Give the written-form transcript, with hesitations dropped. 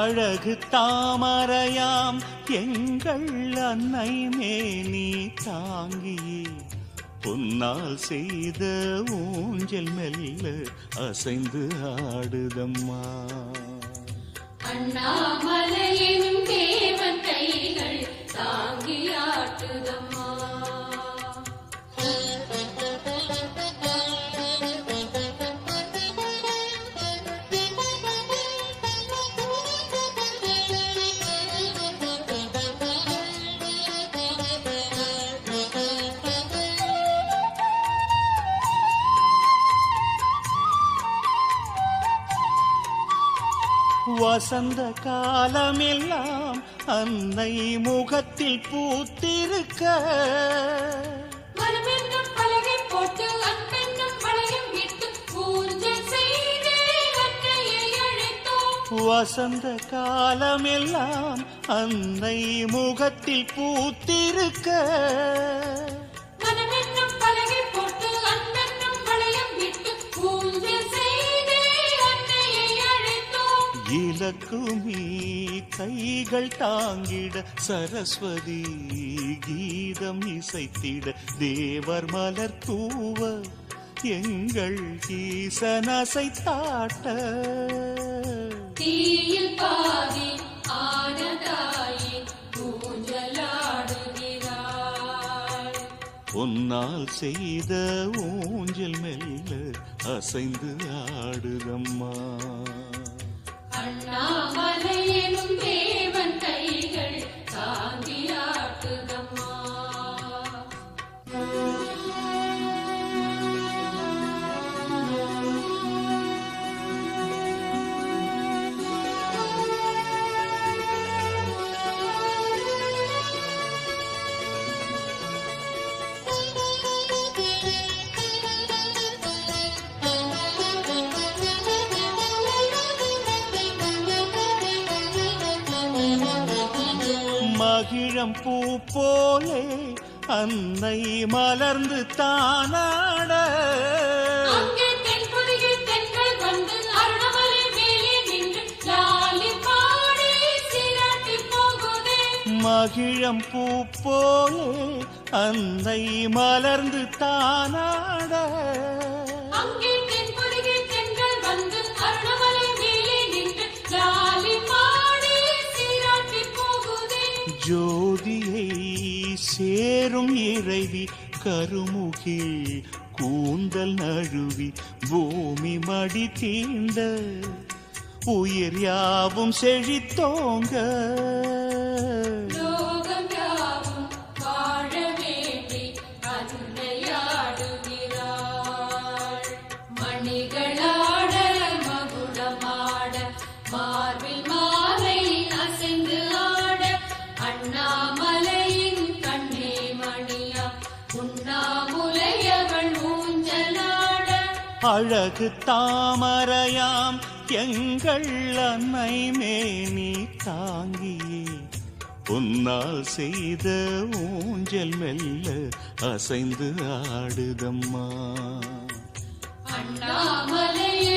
அழகு தாமரையாம் எங்கள் அன்னை மேனி தாங்கியே பொன்னால் செய்த ஊஞ்சல் மெல்ல அசைந்து ஆடுதம்மா. அண்ணாமலையின் தேவன் கைகள் தாங்கி ஆட்டுதம்மா. வசந்த காலமெல்லாம் அன்னை முகத்தில் பூத்திருக்க மனமென்னும் பலகை போட்டு அன்பென்னும் வளையம் விட்டு ஊஞ்சல் செய்தே அன்னையை அழைத்தோம். வசந்த காலமெல்லாம் அன்னை முகத்தில் பூத்திருக்க மனமென்னும் பலகை போட்டு அன்பென்னும் வளையம் விட்டு ஊஞ்சல் செய்தே அன்னையை அழைத்தோம். இலக்குமி கைகள் தாங்கிட சரஸ்வதி கீதம் இசைத்திட தேவர் மலர் தூவ எங்கள் ஈசன் அசைத்தாட்ட தீயில் பாதி ஆனதாயே ஊஞ்சலாடுகிறாள். பொன்னால் செய்த ஊஞ்சல் மெல்ல அசைந்து ஆடுதம்மா. அண்ணாமலையெனும் தேவன் கைகள் தாங்கி ஆட்டுதம்மா. மகிழம் பூ போலே அன்னை மலர்ந்து தானாட அங்கே தென்பொதியில் தென்றல் வந்து அருணமலை மேலே நின்று லாலி பாடி சீராட்டி போகுதே. மகிழம் பூ போலே அன்னை மலர்ந்து தானாட அங்கே தென்பொதியில் தென்றல் வந்து அருணமலை மேலே நின்று லாலி பாடி சீராட்டி போகுதே. ஜோதியை சேரும் இறைவி கருமுகில் கூந்தல் நழுவி பூமி மடி தீண்ட உயிர் யாவும் செழித்தோங்க லோகம் யாவும் வாழ வேண்டி அன்னையாடுகிறாள். மணிகளாட மகுடமாட மார்பில் மாலை அசைந்து ஆட அண்ணாமலையின் கண்ணே மணியா உண்ணாமுலையவள் ஊஞ்சலாட. அழகு தாமரையாம் எங்கள் அன்னை மேனி தாங்கியே பொன்னால் செய்த ஊஞ்சல் மெல்ல அசைந்து ஆடுதம்மா. அண்ணாமலைய